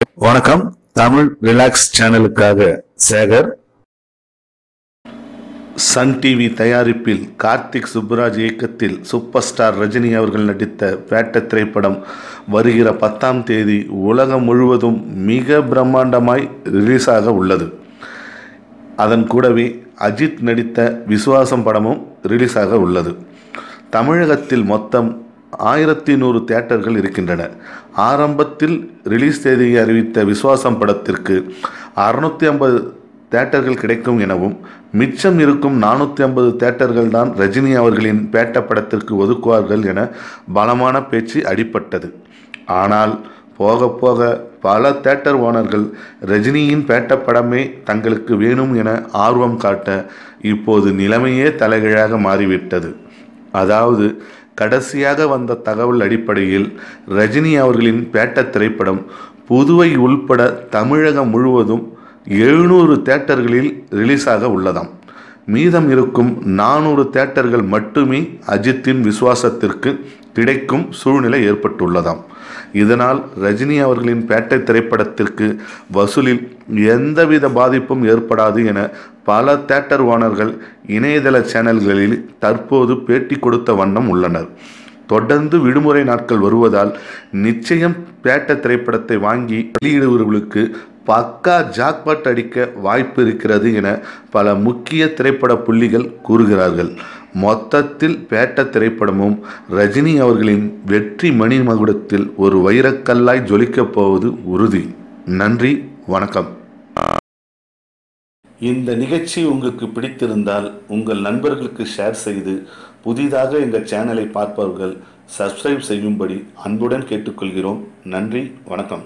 வணக்கம். தமிழ் ரிலாக்ஸ் சேனலுக்காக Sekar. Sun TV தயாரிப்பில் கார்த்திக் சுப்புராஜ் இயக்கத்தில் சூப்பர் ஸ்டார் ரஜினி அவர்கள் நடித்த வேட்டை திரைப்படம் வருகிற 10ஆம் தேதி உலகம் முழுவதும் மிக பிரம்மாண்டமாய் ரிலீஸ் ஆக உள்ளது. அதன் கூடவே அஜித் நடித்த விஸ்வாசம் படமும் ரிலீஸ் ஆக உள்ளது. தமிழகத்தில் மொத்தம் 1100 தியேட்டர்கள் இருக்கின்றன. ஆரம்பத்தில் ரிலீஸ் தேதியை அறிவித்த விஸ்வாசம் படத்திற்கு 650 தியேட்டர்கள் கிடைக்கும் எனவும், மிச்சம் இருக்கும் 450 தியேட்டர்கள் தான் ரஜினி அவர்களின் பேட்ட படத்திற்கு ஒதுக்குவார்கள் என பலமான பேச்சு அடிபட்டது. ஆனால் போக போக பல தியேட்டர் ஓனர்கள் ரஜினியின் பேட்ட படமே தங்களுக்கு வேணும் என ஆர்வம் காட்ட இப்போது நிலைமையே தலைகீழாக மாறிவிட்டது. அதாவது கடைசியாக வந்த தகவல் அடிப்படையில் ரஜினி அவர்களின் பேட்ட திரைப்படம் புதுவை உள்பட தமிழகம் முழுவதும் 700 தியேட்டர்களில் ரிலீஸ் ஆக உள்ளதாம். மீதம் இருக்கும் 400 தியேட்டர்கள் மட்டுமே அஜித்தின் விஸ்வாசத்திற்கு கிடைக்கும் சூழ்நிலை ஏற்பட்டுள்ளதாம். இதனால் ரஜினி அவர்களின் பேட்டை திரைப்படத்திற்கு வசூலில் எந்தவித பாதிப்பும் ஏற்படாது என பல தியேட்டர் ஓனர்கள் இணையதள சேனல்களில் தற்போது பேட்டி கொடுத்த வண்ணம் உள்ளனர். தொடர்ந்து விடுமுறை நாட்கள் வருவதால் நிச்சயம் பேட்ட திரைப்படத்தை வாங்கி வெளியிடுபவர்களுக்கு பக்கா ஜாக்பாட் அடிக்க வாய்ப்பு இருக்கிறது என பல முக்கிய திரைப்பட புள்ளிகள் கூறுகிறார்கள். மொத்தத்தில் பேட்ட திரைப்படமும் ரஜினி அவர்களின் வெற்றி மணிமகுடத்தில் ஒரு வைரக்கல்லாய் ஜொலிக்கப் போவது உறுதி. நன்றி, வணக்கம். இந்த நிகழ்ச்சி உங்களுக்கு பிடித்திருந்தால் உங்கள் நண்பர்களுக்கு ஷேர் செய்து, புதிதாக எங்கள் சேனலை பார்ப்பவர்கள் சப்ஸ்கிரைப் செய்யும்படி அன்புடன் கேட்டுக்கொள்கிறோம். நன்றி, வணக்கம்.